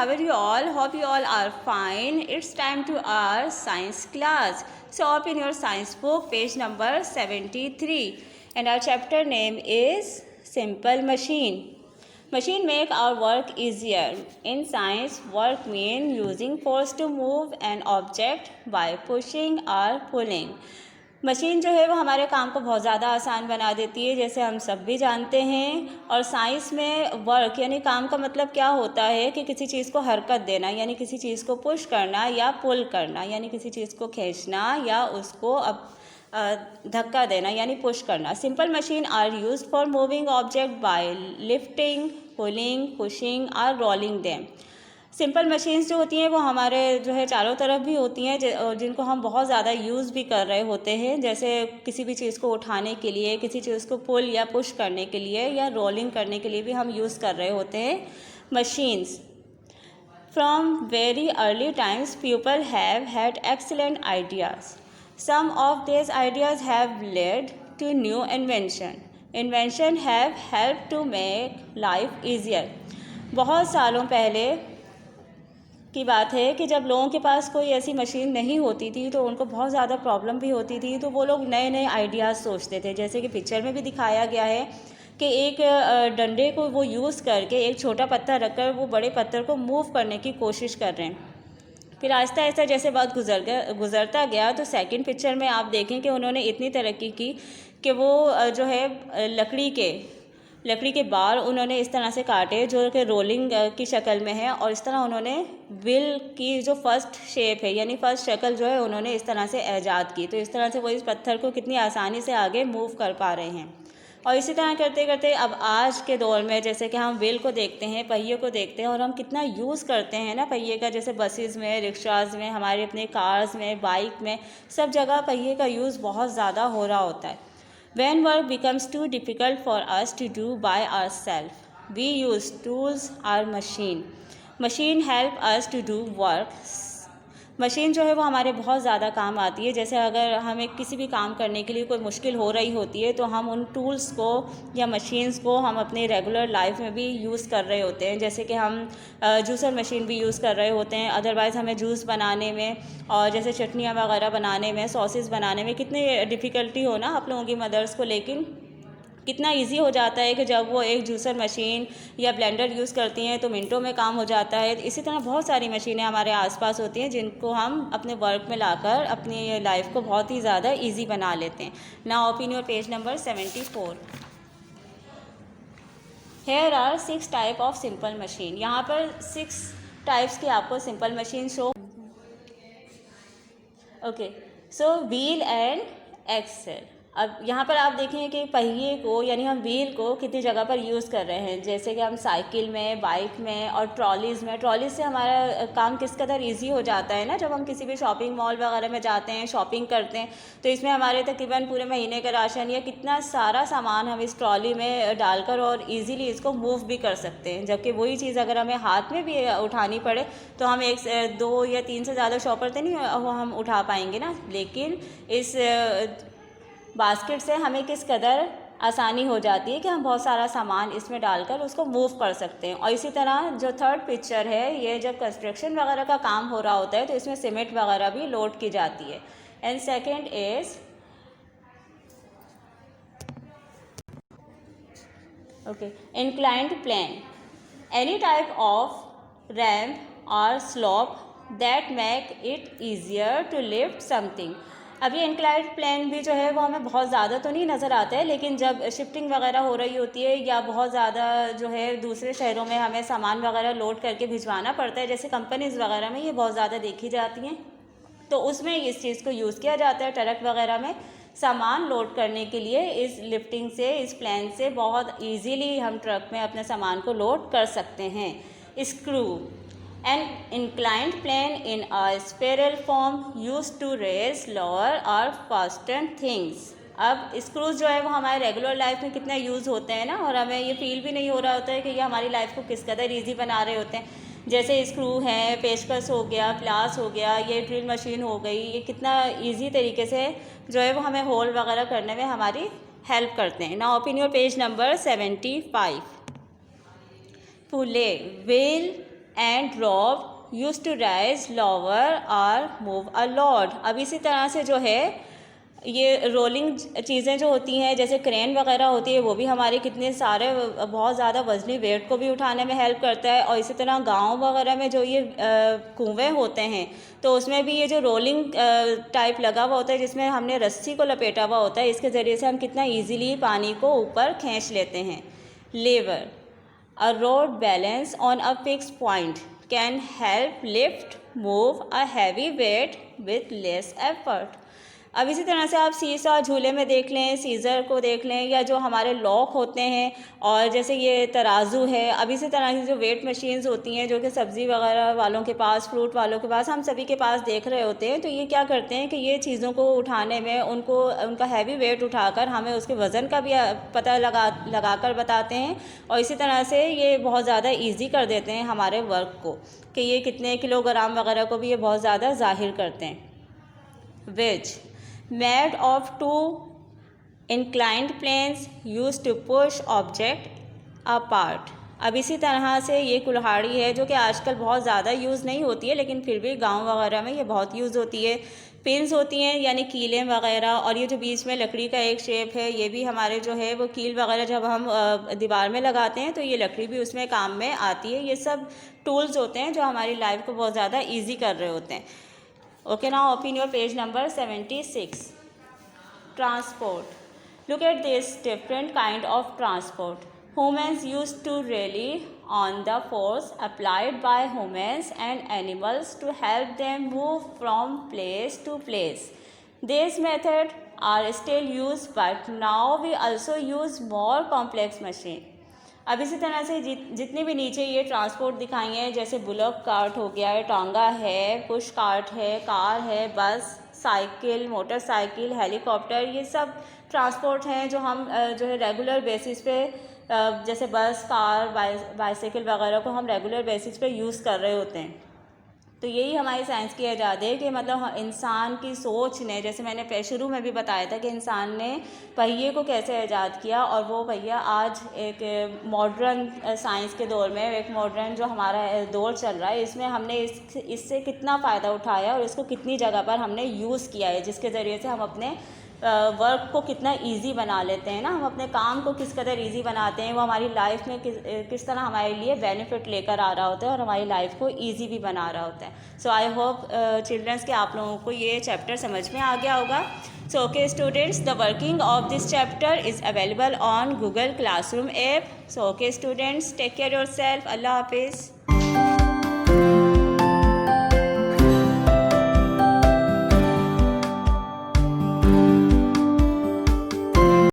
how are you all? Hope you all are fine. It's time to our science class. So open your science book, page number 73. And our chapter name is Simple Machine. Machine make our work easier. In science, work means using force to move an object by pushing or pulling. Machine जो है वो हमारे काम को बहुत ज़्यादा आसान बना देती है, जैसे हम सब भी जानते हैं। और साइंस में वर्क यानी काम का मतलब क्या होता है कि किसी चीज़ को हरकत देना, यानी किसी चीज़ को पुश करना या पुल करना, यानी किसी चीज़ को खींचना या उसको धक्का देना यानी पुश करना। Simple machine are used for moving object by lifting, pulling, pushing और रोलिंग देम। सिंपल मशीन्स जो होती हैं वो हमारे जो है चारों तरफ भी होती हैं, जिनको हम बहुत ज़्यादा यूज़ भी कर रहे होते हैं, जैसे किसी भी चीज़ को उठाने के लिए, किसी चीज़ को पुल या पुश करने के लिए या रोलिंग करने के लिए भी हम यूज़ कर रहे होते हैं machines. From very early times people have had excellent ideas. Some of this ideas have led to new invention have help to make life easier. बहुत सालों पहले की बात है कि जब लोगों के पास कोई ऐसी मशीन नहीं होती थी तो उनको बहुत ज़्यादा प्रॉब्लम भी होती थी, तो वो लोग नए नए आइडियाज़ सोचते थे। जैसे कि पिक्चर में भी दिखाया गया है कि एक डंडे को वो यूज़ करके एक छोटा पत्थर रखकर वो बड़े पत्थर को मूव करने की कोशिश कर रहे हैं। फिर आहिस्ता आहिस्ता जैसे बात गुजरता गया तो सेकंड पिक्चर में आप देखें कि उन्होंने इतनी तरक्की की कि वो जो है लकड़ी के बार उन्होंने इस तरह से काटे जो कि रोलिंग की शक्ल में है, और इस तरह उन्होंने व्हील की जो फर्स्ट शेप है यानी फर्स्ट शक्ल जो है उन्होंने इस तरह से ईजाद की। तो इस तरह से वो इस पत्थर को कितनी आसानी से आगे मूव कर पा रहे हैं। और इसी तरह करते करते अब आज के दौर में जैसे कि हम व्हील को देखते हैं, पहिए को देखते हैं, और हम कितना यूज़ करते हैं ना पहिए का, जैसे बसेस में, रिक्शाज में, हमारे अपने कार्स में, बाइक में, सब जगह पहिए का यूज़ बहुत ज़्यादा हो रहा होता है। When work becomes too difficult for us to do by ourselves, we use tools or machine. Machine help us to do work. Machine जो है वो हमारे बहुत ज़्यादा काम आती है। जैसे अगर हमें किसी भी काम करने के लिए कोई मुश्किल हो रही होती है तो हम उन टूल्स को या मशीन्स को हम अपने रेगुलर लाइफ में भी यूज़ कर रहे होते हैं। जैसे कि हम जूसर मशीन भी यूज़ कर रहे होते हैं, अदरवाइज़ हमें जूस बनाने में और जैसे चटनियाँ वगैरह बनाने में, सॉसेस बनाने में कितनी डिफ़िकल्टी हो ना आप लोगों की मदर्स को, लेकिन कितना इजी हो जाता है कि जब वो एक जूसर मशीन या ब्लेंडर यूज़ करती हैं तो मिनटों में काम हो जाता है। इसी तरह बहुत सारी मशीनें हमारे आसपास होती हैं जिनको हम अपने वर्क में लाकर अपनी लाइफ को बहुत ही ज़्यादा इजी बना लेते हैं। Now open your page number 74. Here are 6 type of simple machine. यहाँ पर 6 टाइप्स की आपको simple machine show. Okay, so wheel and axle. अब यहाँ पर आप देखें कि पहिए को यानी हम व्हील को कितनी जगह पर यूज़ कर रहे हैं, जैसे कि हम साइकिल में, बाइक में और ट्रॉलीज़ में। ट्रॉलीज़ से हमारा काम किस कदर ईजी हो जाता है ना, जब हम किसी भी शॉपिंग मॉल वगैरह में जाते हैं, शॉपिंग करते हैं, तो इसमें हमारे तकरीबन पूरे महीने का राशन या कितना सारा सामान हम इस ट्रॉली में डालकर और ईज़िली इसको मूव भी कर सकते हैं। जबकि वही चीज़ अगर हमें हाथ में भी उठानी पड़े तो हम 1, 2 या 3 से ज़्यादा शॉपर तो नहीं वो हम उठा पाएंगे ना, लेकिन इस बास्केट से हमें किस कदर आसानी हो जाती है कि हम बहुत सारा सामान इसमें डालकर उसको मूव कर सकते हैं। और इसी तरह जो थर्ड पिक्चर है, ये जब कंस्ट्रक्शन वगैरह का काम हो रहा होता है तो इसमें सीमेंट वगैरह भी लोड की जाती है। And second is inclined plane, any type of ramp or slope that make it easier to lift something. अब ये इंक्लाइंड प्लेन भी जो है वो हमें बहुत ज़्यादा तो नहीं नज़र आता है, लेकिन जब शिफ्टिंग वगैरह हो रही होती है या बहुत ज़्यादा जो है दूसरे शहरों में हमें सामान वगैरह लोड करके भिजवाना पड़ता है, जैसे कंपनीज़ वगैरह में ये बहुत ज़्यादा देखी जाती हैं, तो उसमें इस चीज़ को यूज़ किया जाता है। ट्रक वगैरह में सामान लोड करने के लिए इस लिफ्टिंग से, इस प्लेन से बहुत ईजीली हम ट्रक में अपने सामान को लोड कर सकते हैं. Screw, an inclined plane in a spiral form used to raise, lower or fasten things. अब स्क्रूज जो है वो हमारे रेगुलर लाइफ में कितना यूज़ होते हैं ना, और हमें ये फील भी नहीं हो रहा होता है कि ये हमारी लाइफ को किस कदर ईजी बना रहे होते हैं. जैसे स्क्रू हैं, पेचकस हो गया, प्लास हो गया, ये ड्रिल मशीन हो गई, ये कितना ईजी तरीके से जो है वो हमें होल वगैरह करने में हमारी हेल्प करते हैं. Now open your page number 75. Pulley, wheel and drop used to rise, lower or move a lot. अब इसी तरह से जो है ये रोलिंग चीज़ें जो होती हैं जैसे क्रेन वगैरह होती है वो भी हमारे कितने सारे बहुत ज़्यादा वजनी वेट को भी उठाने में हेल्प करता है। और इसी तरह गांव वगैरह में जो ये कुएँ होते हैं तो उसमें भी ये जो रोलिंग टाइप लगा हुआ होता है जिसमें हमने रस्सी को लपेटा हुआ होता है, इसके ज़रिए से हम कितना ईजीली पानी को ऊपर खींच लेते हैं। Lever, a rod balance on a fix point can help lift move a heavy weight with less effort. अब इसी तरह से आप सीसा झूले में देख लें, सीज़र को देख लें, या जो हमारे लॉक होते हैं और जैसे ये तराजू है। अब इसी तरह की जो वेट मशीन्स होती हैं जो कि सब्ज़ी वगैरह वालों के पास, फ्रूट वालों के पास, हम सभी के पास देख रहे होते हैं। तो ये क्या करते हैं कि ये चीज़ों को उठाने में उनका हैवी वेट उठाकर हमें उसके वज़न का भी पता लगा कर बताते हैं। और इसी तरह से ये बहुत ज़्यादा ईजी कर देते हैं हमारे वर्क को कि ये कितने किलोग्राम वगैरह को भी ये बहुत ज़्यादा ज़ाहिर करते हैं। Wedge, made of two inclined planes used to push object apart। अब इसी तरह से ये कुल्हाड़ी है जो कि आजकल बहुत ज़्यादा यूज़ नहीं होती है, लेकिन फिर भी गांव वगैरह में ये बहुत यूज़ होती है। पिन्स होती हैं यानी कीलें वगैरह, और ये जो बीच में लकड़ी का एक शेप है ये भी हमारे जो है वो कील वगैरह जब हम दीवार में लगाते हैं तो ये लकड़ी भी उसमें काम में आती है। ये सब टूल्स होते हैं जो हमारी लाइफ को बहुत ज़्यादा ईजी कर रहे होते हैं। Okay, now open your page number 76. Transport. Look at this different kind of transport. Humans used to rely on the force applied by humans and animals to help them move from place to place. These methods are still used, but now we also use more complex machines. अब इसी तरह से जितने भी नीचे ये transport दिखाई हैं जैसे बुलक कार्ट हो गया है, टांगा है, पुश कार्ट है, कार है, बस, साइकिल, मोटरसाइकिल, हेलीकॉप्टर, ये सब ट्रांसपोर्ट हैं जो हम जो है रेगुलर बेसिस पे जैसे बस, कार, बाइसाइकिल वगैरह को हम रेगुलर बेसिस पे यूज़ कर रहे होते हैं। तो यही हमारी साइंस की इजाद है कि मतलब इंसान की सोच ने, जैसे मैंने शुरू में भी बताया था कि इंसान ने पहिए को कैसे ईजाद किया, और वो पहिया आज एक मॉडर्न साइंस के दौर में, एक मॉडर्न जो हमारा दौर चल रहा है, इसमें हमने इससे कितना फ़ायदा उठाया और इसको कितनी जगह पर हमने यूज़ किया है, जिसके ज़रिए से हम अपने वर्क को कितना इजी बना लेते हैं ना, हम अपने काम को किस कदर इजी बनाते हैं, वो हमारी लाइफ में किस तरह हमारे लिए बेनिफिट लेकर आ रहा होता है और हमारी लाइफ को इजी भी बना रहा होता है। सो आई होप चिल्ड्रंस के आप लोगों को ये चैप्टर समझ में आ गया होगा। So okay students, the working of this chapter is available on Google classroom app. So okay students, take care yourself. अल्लाह हाफिज़।